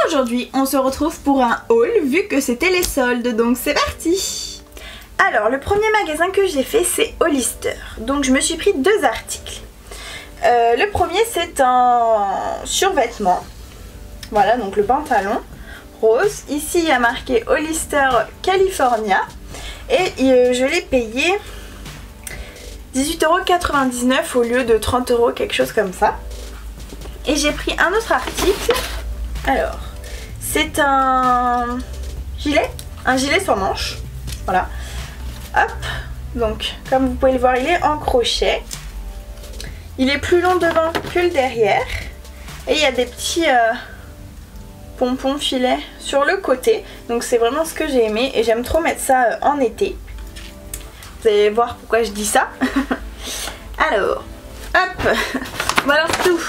Aujourd'hui, on se retrouve pour un haul vu que c'était les soldes, donc c'est parti. Alors, le premier magasin que j'ai fait, c'est Hollister. Donc, je me suis pris deux articles. Le premier, c'est un survêtement. Voilà, donc le pantalon rose. Ici, il y a marqué Hollister California. Et je l'ai payé 18,99 € au lieu de 30 €, quelque chose comme ça. Et j'ai pris un autre article. Alors, c'est un gilet sans manche. Voilà. Hop. Donc, comme vous pouvez le voir, il est en crochet. Il est plus long devant que le derrière. Et il y a des petits pompons filets sur le côté. Donc, c'est vraiment ce que j'ai aimé. Et j'aime trop mettre ça en été. Vous allez voir pourquoi je dis ça. Alors, hop. Voilà tout.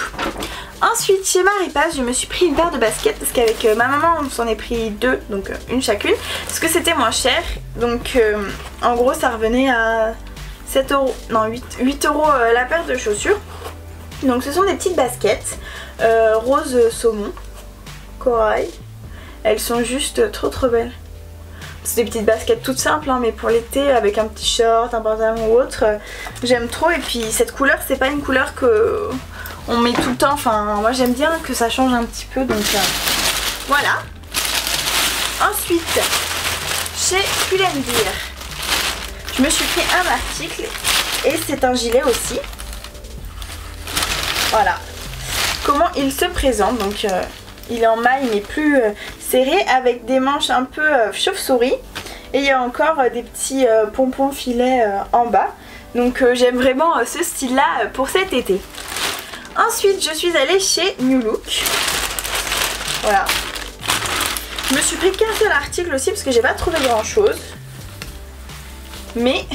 Ensuite, chez Maripasse, je me suis pris une paire de baskets parce qu'avec ma maman, on s'en est pris deux, donc une chacune, parce que c'était moins cher. Donc, en gros, ça revenait à 7 €, non 8 € la paire de chaussures. Donc, ce sont des petites baskets rose saumon, corail. Elles sont juste trop belles. C'est des petites baskets toutes simples, hein, mais pour l'été, avec un petit short, un pantalon ou autre, j'aime trop. Et puis, cette couleur, c'est pas une couleur que on met tout le temps, enfin moi j'aime bien que ça change un petit peu, donc voilà. Ensuite, chez Pull&Bear, je me suis pris un article et c'est un gilet aussi. Voilà comment il se présente. Donc il est en maille mais plus serré, avec des manches un peu chauve-souris, et il y a encore des petits pompons filets en bas. Donc j'aime vraiment ce style là pour cet été. Ensuite, je suis allée chez New Look. Voilà. Je me suis pris qu'un seul article aussi parce que j'ai pas trouvé grand chose. Mais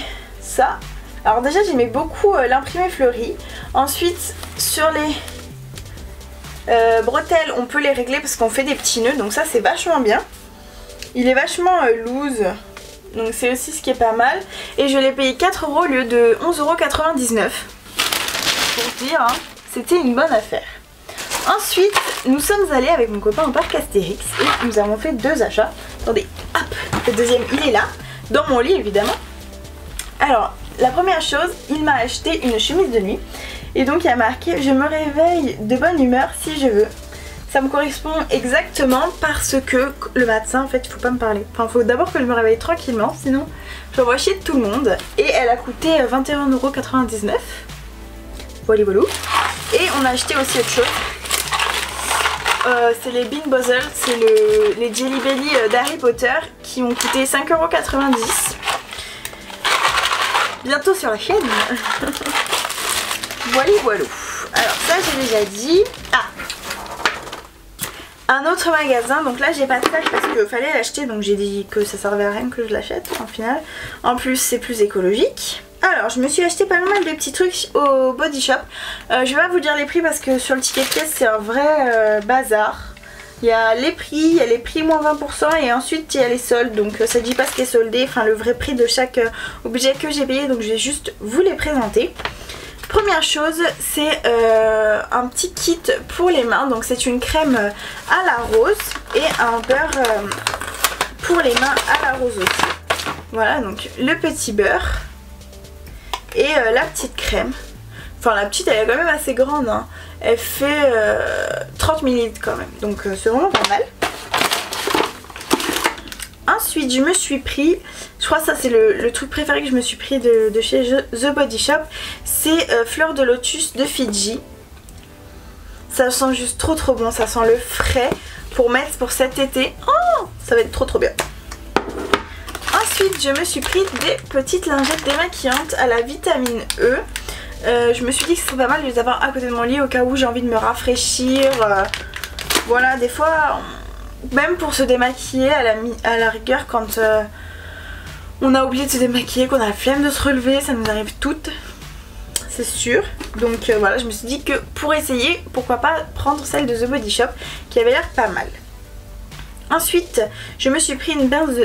ça... Alors déjà, j'aimais beaucoup l'imprimé fleuri. Ensuite, sur les bretelles, on peut les régler parce qu'on fait des petits nœuds. Donc ça, c'est vachement bien. Il est vachement loose. Donc c'est aussi ce qui est pas mal. Et je l'ai payé 4 € au lieu de 11,99 € pour dire, hein. C'était une bonne affaire. Ensuite, nous sommes allés avec mon copain au parc Astérix et nous avons fait deux achats. Attendez, hop, le deuxième il est là, dans mon lit évidemment. Alors, la première chose, il m'a acheté une chemise de nuit. Et donc il y a marqué « Je me réveille de bonne humeur si je veux ». Ça me correspond exactement parce que le matin, en fait, il faut pas me parler. Enfin, il faut d'abord que je me réveille tranquillement, sinon je vais chier de tout le monde. Et elle a coûté 21,99 €. Voilà, voilà. Et on a acheté aussi autre chose. C'est les Bean Boozled, c'est les Jelly Belly d'Harry Potter qui ont coûté 5,90 €. Bientôt sur la chaîne. Voilà, voilà. Alors ça j'ai déjà dit. Ah, un autre magasin, donc là j'ai pas de sac parce qu'il fallait l'acheter, donc j'ai dit que ça servait à rien que je l'achète en final. En plus c'est plus écologique. Alors je me suis acheté pas mal de petits trucs au Body Shop. Je vais pas vous dire les prix parce que sur le ticket de caisse c'est un vrai bazar. Il y a les prix moins 20% et ensuite il y a les soldes, donc ça dit pas ce qui est soldé, enfin le vrai prix de chaque objet que j'ai payé, donc je vais juste vous les présenter. Première chose, c'est un petit kit pour les mains, donc c'est une crème à la rose et un beurre pour les mains à la rose aussi. Voilà, donc le petit beurre et la petite crème. Enfin la petite elle est quand même assez grande, hein. Elle fait 30 ml quand même, donc c'est vraiment pas mal. Ensuite je me suis pris, je crois que ça c'est le truc préféré que je me suis pris de chez The Body Shop. C'est Fleur de Lotus de Fidji. Ça sent juste trop bon, ça sent le frais pour mettre pour cet été. Oh, ça va être trop bien. Ensuite je me suis pris des petites lingettes démaquillantes à la vitamine E. Je me suis dit que ce serait pas mal de les avoir à côté de mon lit au cas où j'ai envie de me rafraîchir. Voilà, des fois, même pour se démaquiller à la rigueur, quand on a oublié de se démaquiller, qu'on a la flemme de se relever, ça nous arrive toutes, c'est sûr. Donc voilà, je me suis dit que pour essayer, pourquoi pas prendre celle de The Body Shop qui avait l'air pas mal. Ensuite, je me suis pris une base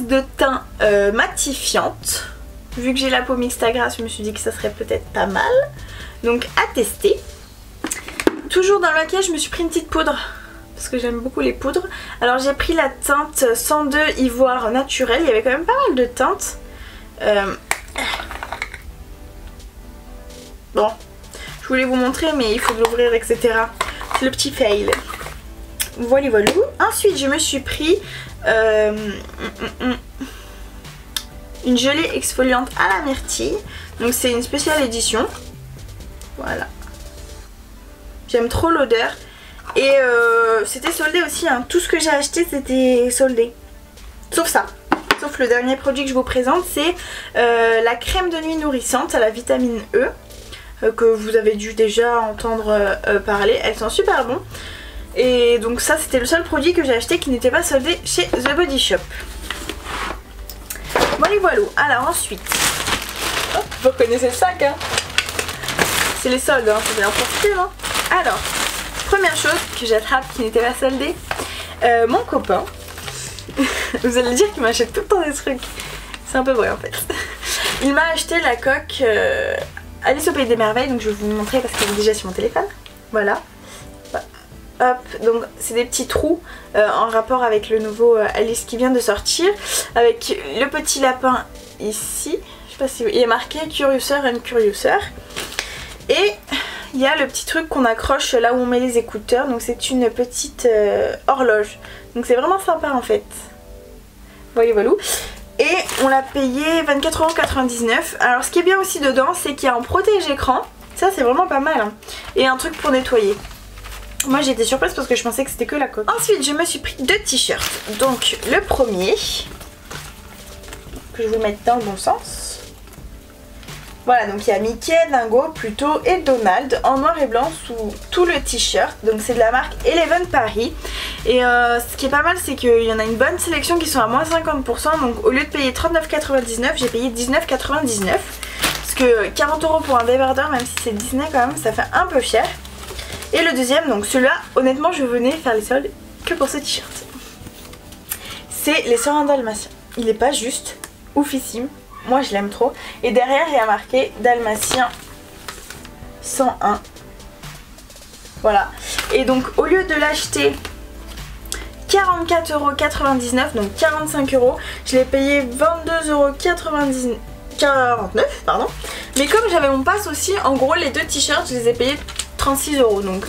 de teint matifiante. Vu que j'ai la peau mixte à grasse, je me suis dit que ça serait peut-être pas mal. Donc à tester. Toujours dans le maquillage, je me suis pris une petite poudre. Parce que j'aime beaucoup les poudres. Alors j'ai pris la teinte 102 Ivoire naturel. Il y avait quand même pas mal de teintes. Bon, je voulais vous montrer mais il faut l'ouvrir etc. C'est le petit fail. Voilà. Ensuite je me suis pris une gelée exfoliante à la myrtille. Donc c'est une spéciale édition. Voilà. J'aime trop l'odeur. Et c'était soldé aussi, hein. Tout ce que j'ai acheté c'était soldé. Sauf ça. Sauf le dernier produit que je vous présente, c'est la crème de nuit nourrissante à la vitamine E. Que vous avez dû déjà entendre parler. Elles sont super bons. Et donc ça c'était le seul produit que j'ai acheté qui n'était pas soldé chez The Body Shop. Voilà. Alors ensuite, hop, vous connaissez le sac, hein. C'est les soldes, hein, c'est bien profiter, hein. Alors, première chose que j'attrape qui n'était pas soldée, mon copain. Vous allez dire qu'il m'achète tout le temps des trucs. C'est un peu vrai en fait. Il m'a acheté la coque Alice au Pays des Merveilles, donc je vais vous montrer parce qu'elle est déjà sur mon téléphone. Voilà. Hop, donc c'est des petits trous en rapport avec le nouveau Alice qui vient de sortir. Avec le petit lapin ici. Je sais pas si il est marqué Curiouser and Curiouser. Et il y a le petit truc qu'on accroche là où on met les écouteurs. Donc c'est une petite horloge. Donc c'est vraiment sympa en fait. Voilà. Et on l'a payé 24,99 €. Alors ce qui est bien aussi dedans, c'est qu'il y a un protège-écran. Ça c'est vraiment pas mal, hein. Et un truc pour nettoyer. Moi j'étais surprise parce que je pensais que c'était que la coque. Ensuite je me suis pris 2 t-shirts. Donc le premier, que je vais vous mettre dans le bon sens. Voilà, donc il y a Mickey, Dingo, Pluto et Donald en noir et blanc sous tout le t-shirt. Donc c'est de la marque Eleven Paris. Et ce qui est pas mal, c'est qu'il y en a une bonne sélection qui sont à moins 50%. Donc au lieu de payer 39,99 €, j'ai payé 19,99 €. Parce que 40 € pour un débardeur, même si c'est Disney quand même, ça fait un peu cher. Et le deuxième, donc celui-là, honnêtement je venais faire les soldes que pour ce t-shirt. C'est les Sœurs Dalmatiens. Il est pas juste oufissime. Moi je l'aime trop. Et derrière il y a marqué Dalmatien 101. Voilà. Et donc au lieu de l'acheter 44,99 €, donc 45 €, je l'ai payé 22,49 €, Mais comme j'avais mon pass aussi, en gros les 2 t-shirts je les ai payés 36 €. Donc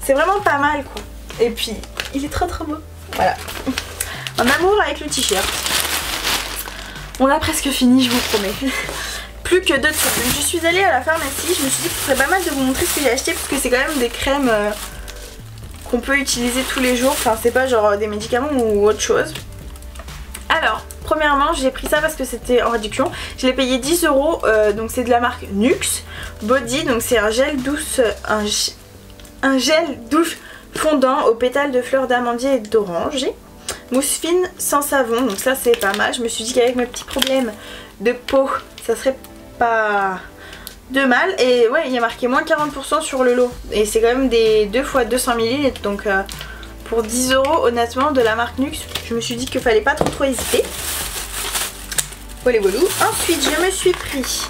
c'est vraiment pas mal quoi. Et puis il est très beau. Voilà. En amour avec le t-shirt. On a presque fini, je vous promets. Plus que 2 trucs. Donc, je suis allée à la pharmacie, je me suis dit que ce serait pas mal de vous montrer ce que j'ai acheté parce que c'est quand même des crèmes qu'on peut utiliser tous les jours. Enfin c'est pas genre des médicaments ou autre chose. Alors, premièrement j'ai pris ça parce que c'était en réduction. Je l'ai payé 10 €, donc c'est de la marque Nuxe Body. Donc c'est un gel douce, un gel douche fondant aux pétales de fleurs d'amandier et d'oranger. Mousse fine sans savon, donc ça c'est pas mal. Je me suis dit qu'avec mes petits problèmes de peau, ça serait pas de mal. Et ouais, il y a marqué moins 40% sur le lot. Et c'est quand même des 2 x 200 ml. Donc pour 10 € honnêtement de la marque Nuxe, je me suis dit qu'il fallait pas trop hésiter. Voilà. Ensuite je me suis pris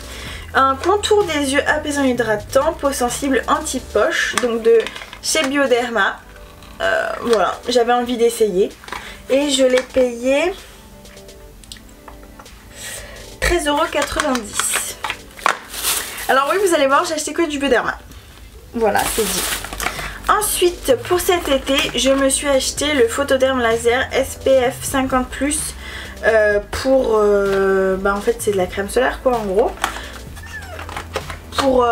un contour des yeux apaisant hydratant, peau sensible anti-poche. Donc de chez Bioderma. Voilà, j'avais envie d'essayer. Et je l'ai payé 13,90 €. Alors oui, vous allez voir, j'ai acheté que du Bioderma. Voilà, c'est dit. Ensuite, pour cet été, je me suis acheté le Photoderm Laser SPF 50+. Pour... en fait, c'est de la crème solaire, quoi, en gros. Pour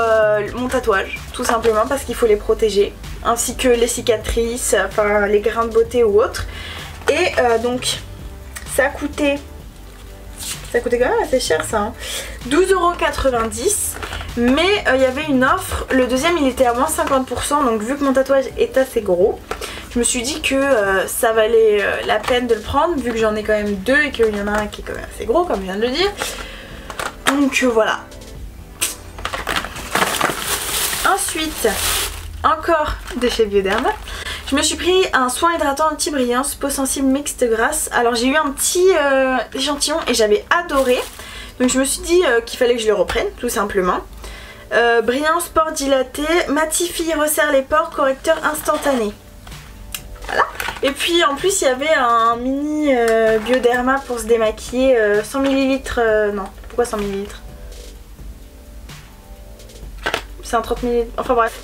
mon tatouage, tout simplement, parce qu'il faut les protéger. Ainsi que les cicatrices, enfin les grains de beauté ou autres. Et donc ça coûtait quand même assez cher ça, hein. 12,90 €. Mais il y avait une offre, le deuxième il était à moins 50%. Donc vu que mon tatouage est assez gros, je me suis dit que ça valait la peine de le prendre. Vu que j'en ai quand même 2 et qu'il y en a un qui est quand même assez gros comme je viens de le dire. Donc voilà. Ensuite, encore de chez Bioderma, je me suis pris un soin hydratant anti-brillance peau sensible mixte grasse. Alors j'ai eu un petit échantillon et j'avais adoré. Donc je me suis dit qu'il fallait que je le reprenne tout simplement. Brillant sport dilaté, matifie, resserre les pores, correcteur instantané. Voilà. Et puis en plus il y avait un mini Bioderma pour se démaquiller, 100 ml, non, pourquoi 100 ml? C'est un 30 ml, enfin bref.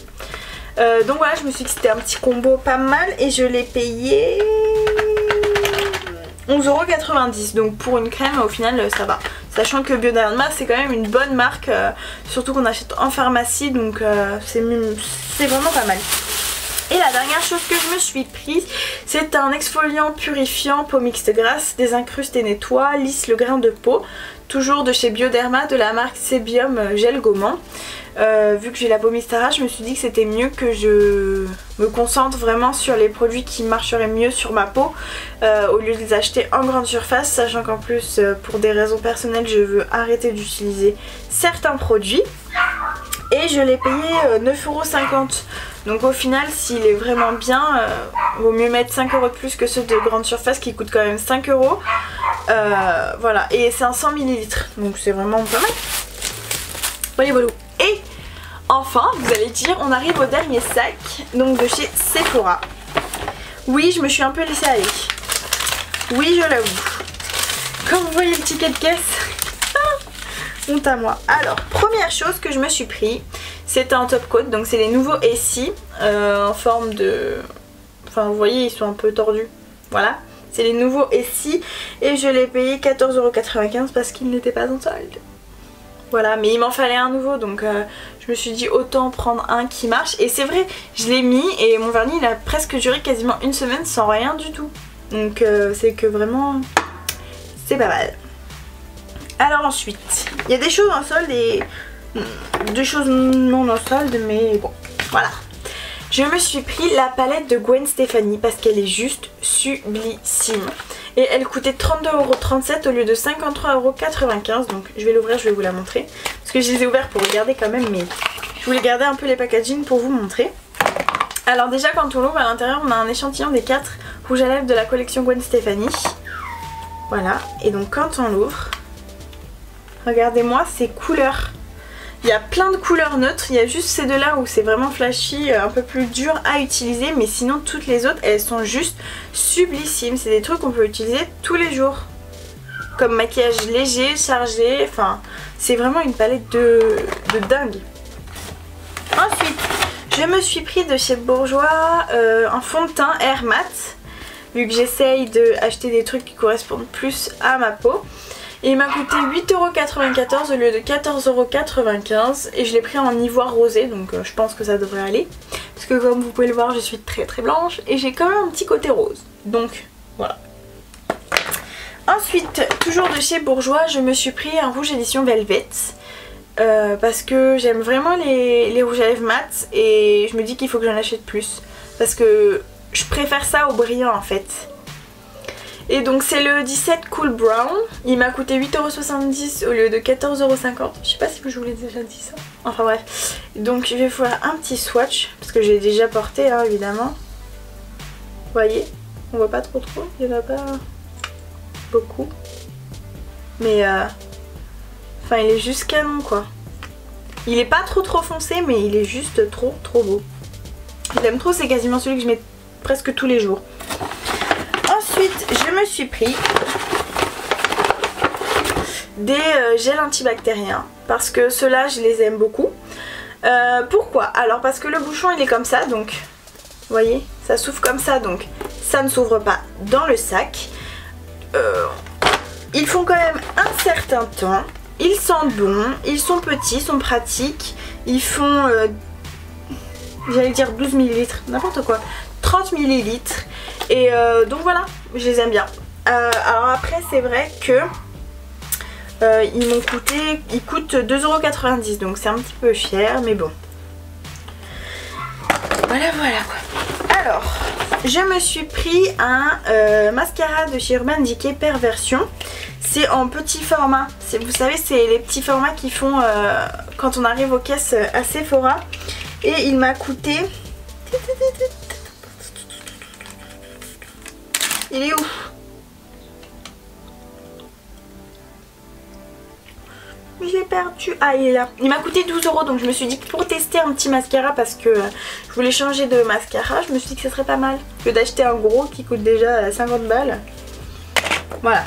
Donc voilà, je me suis dit que c'était un petit combo pas mal et je l'ai payé 11,90 €. Donc pour une crème au final ça va. Sachant que Bioderma c'est quand même une bonne marque, surtout qu'on achète en pharmacie, donc c'est vraiment pas mal. Et la dernière chose que je me suis prise, c'est un exfoliant purifiant peau mixte grasse, désincruste et nettoie, lisse le grain de peau. Toujours de chez Bioderma, de la marque Sebium Gel Gommant. Vu que j'ai la peau mixte rare, je me suis dit que c'était mieux que je me concentre vraiment sur les produits qui marcheraient mieux sur ma peau au lieu de les acheter en grande surface, sachant qu'en plus pour des raisons personnelles je veux arrêter d'utiliser certains produits. Et je l'ai payé 9,50 €. Donc au final s'il est vraiment bien, vaut mieux mettre 5 € de plus que ceux de grande surface qui coûtent quand même 5 €. Voilà, et c'est un 100 ml, donc c'est vraiment pas mal. Voilà, voilà. Et enfin, vous allez dire, on arrive au dernier sac, donc de chez Sephora. Oui, je me suis un peu laissée aller. Oui, je l'avoue. Comme vous voyez le ticket de caisse, honte à moi. Alors, première chose que je me suis pris, c'est un top coat, donc c'est les nouveaux Essie en forme de... Enfin, vous voyez, ils sont un peu tordus. Voilà, c'est les nouveaux Essie et je l'ai payé 14,95 € parce qu'il n'était pas en solde. Voilà, mais il m'en fallait un nouveau, donc je me suis dit autant prendre un qui marche. Et c'est vrai, je l'ai mis et mon vernis il a presque duré quasiment une semaine sans rien du tout. Donc c'est que vraiment, c'est pas mal. Alors ensuite, il y a des choses en solde et des choses non en solde, mais bon, voilà. Je me suis pris la palette de Gwen Stefani parce qu'elle est juste sublissime. Et elle coûtait 32,37 € au lieu de 53,95 €. Donc je vais l'ouvrir, je vais vous la montrer. Parce que je les ai ouverts pour regarder quand même, mais je voulais garder un peu les packaging pour vous montrer. Alors déjà quand on l'ouvre à l'intérieur, on a un échantillon des 4 rouges à lèvres de la collection Gwen Stefani. Voilà, et donc quand on l'ouvre, regardez-moi ces couleurs. Il y a plein de couleurs neutres, il y a juste ces deux là où c'est vraiment flashy, un peu plus dur à utiliser, mais sinon toutes les autres elles sont juste sublissimes. C'est des trucs qu'on peut utiliser tous les jours. Comme maquillage léger, chargé, enfin c'est vraiment une palette de dingue. Ensuite, je me suis pris de chez Bourjois un fond de teint Air Matte, vu que j'essaye d'acheter des trucs qui correspondent plus à ma peau. Et il m'a coûté 8,94 € au lieu de 14,95 € et je l'ai pris en ivoire rosé, donc je pense que ça devrait aller. Parce que comme vous pouvez le voir, je suis très très blanche et j'ai quand même un petit côté rose. Donc voilà. Ensuite, toujours de chez Bourjois, je me suis pris un rouge édition Velvet. Parce que j'aime vraiment les rouges à lèvres mat et je me dis qu'il faut que j'en achète plus. Parce que je préfère ça au brillant en fait. Et donc c'est le 17 Cool Brown, il m'a coûté 8,70 € au lieu de 14,50 €. Je sais pas si je vous l'ai déjà dit ça. Enfin bref. Donc je vais faire un petit swatch, parce que j'ai déjà porté hein, évidemment. Vous voyez, on voit pas trop, il n'y en a pas beaucoup. Mais enfin il est juste canon quoi. Il est pas trop foncé mais il est juste trop beau. Je l'aime trop, c'est quasiment celui que je mets presque tous les jours. Ensuite, je me suis pris des gels antibactériens parce que ceux-là, je les aime beaucoup. Pourquoi? Alors parce que le bouchon, il est comme ça, donc vous voyez, ça s'ouvre comme ça, donc ça ne s'ouvre pas dans le sac. Ils font quand même un certain temps. Ils sentent bon, ils sont petits, ils sont pratiques. Ils font, j'allais dire 12 ml, n'importe quoi, 30 ml. Et donc voilà, je les aime bien. Alors après c'est vrai que ils coûtent 2,90 €, donc c'est un petit peu cher, mais bon. Voilà quoi. Alors, je me suis pris un mascara de chez Urban Decay Perversion. C'est en petit format. Vous savez, c'est les petits formats qu'ils font quand on arrive aux caisses à Sephora. Et il m'a coûté... Il est où? Je l'ai perdu. Ah, il est là. Il m'a coûté 12 € donc je me suis dit que pour tester un petit mascara, parce que je voulais changer de mascara, je me suis dit que ce serait pas mal que d'acheter un gros qui coûte déjà 50 balles. Voilà.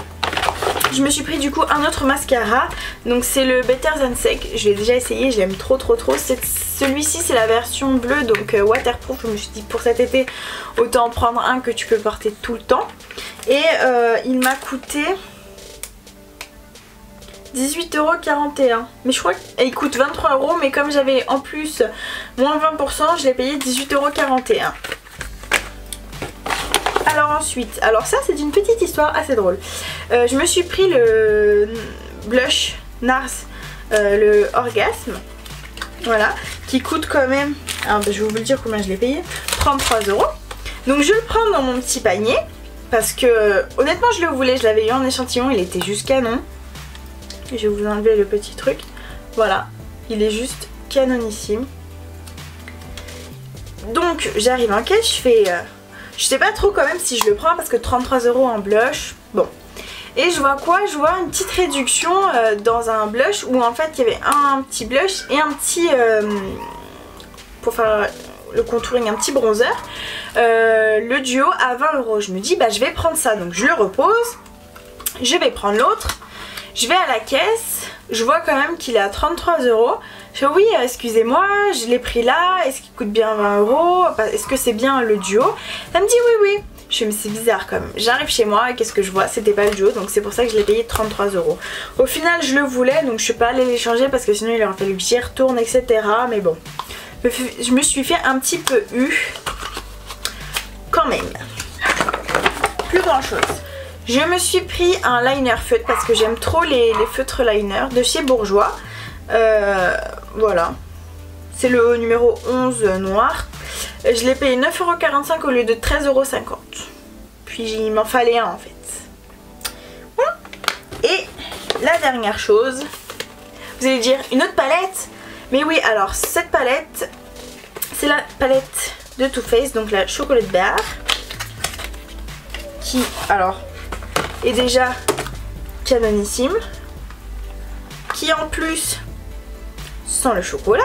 Je me suis pris du coup un autre mascara. Donc c'est le Better Than Sex. Je l'ai déjà essayé, je l'aime trop. Celui-ci c'est la version bleue, donc waterproof. Je me suis dit pour cet été autant en prendre un que tu peux porter tout le temps. Et il m'a coûté 18,41 €. Mais je crois qu'il coûte 23 € mais comme j'avais en plus moins 20%, je l'ai payé 18,41 €. Alors ensuite, alors ça c'est une petite histoire assez drôle. Je me suis pris le blush NARS, le Orgasme, voilà, qui coûte quand même, alors je vais vous le dire combien je l'ai payé, 33 €. Donc je le prends dans mon petit panier, parce que honnêtement je le voulais, je l'avais eu en échantillon, il était juste canon. Je vais vous enlever le petit truc, voilà, il est juste canonissime. Donc j'arrive en caisse, je fais... je sais pas trop quand même si je le prends parce que 33 € en blush, bon. Et je vois quoi? Je vois une petite réduction dans un blush où en fait il y avait un petit blush et un petit... pour faire le contouring, un petit bronzer. Le duo à 20 €. Je me dis bah je vais prendre ça, donc je le repose. Je vais prendre l'autre. Je vais à la caisse. Je vois quand même qu'il est à 33 €. Je fais oui excusez-moi, je l'ai pris là, est-ce qu'il coûte bien 20 €? Est-ce que c'est bien le duo? Elle me dit oui oui. Je fais mais c'est bizarre quand même. J'arrive chez moi et qu'est-ce que je vois? C'était pas le duo, donc c'est pour ça que je l'ai payé 33 €. Au final je le voulais, donc je suis pas allée l'échanger parce que sinon il aurait fallu que j'y retourne etc. Mais bon, je me suis fait un petit peu quand même. Plus grand chose. Je me suis pris un liner feutre parce que j'aime trop les feutres liner de chez Bourjois. Voilà, c'est le numéro 11 noir. Je l'ai payé 9,45 € au lieu de 13,50 €. Puis il m'en fallait un en fait. Voilà. Et la dernière chose, vous allez dire une autre palette. Mais oui, alors cette palette, c'est la palette de Too Faced, donc la chocolat bear, qui alors est déjà canonissime, qui en plus sent le chocolat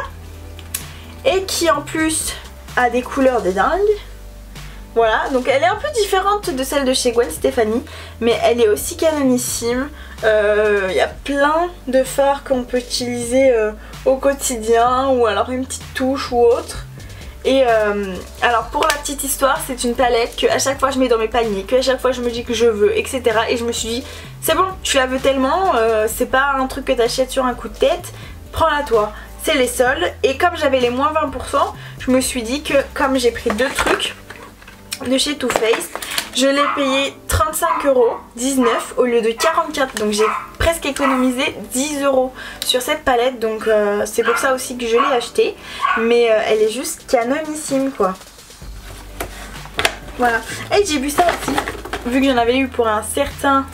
et qui en plus a des couleurs de dingue. Voilà, donc elle est un peu différente de celle de chez Gwen Stefani, mais elle est aussi canonissime. Il y a plein de fards qu'on peut utiliser au quotidien ou alors une petite touche ou autre. Et alors pour la petite histoire, c'est une palette que à chaque fois je mets dans mes paniers, que à chaque fois je me dis que je veux, etc. Et je me suis dit c'est bon, tu la veux tellement, c'est pas un truc que t'achètes sur un coup de tête, prends-la toi. C'est les soldes et comme j'avais les moins 20%, je me suis dit que comme j'ai pris deux trucs de chez Too Faced, je l'ai payé 35,19 € au lieu de 44 €. Donc j'ai presque économisé 10 € sur cette palette. Donc c'est pour ça aussi que je l'ai achetée. Mais elle est juste canonissime quoi. Voilà. Et j'ai vu ça aussi. Vu que j'en avais eu pour un certain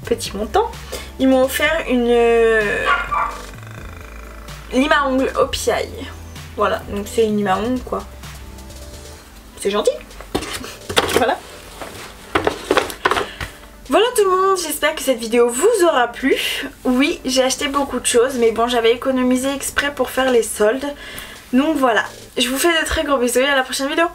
petit montant, ils m'ont offert une lime à ongles OPI. Voilà. Donc c'est une lime à ongles quoi. C'est gentil. Voilà. Voilà tout le monde, j'espère que cette vidéo vous aura plu. Oui, j'ai acheté beaucoup de choses, mais bon, j'avais économisé exprès pour faire les soldes. Donc voilà, je vous fais de très gros bisous et à la prochaine vidéo.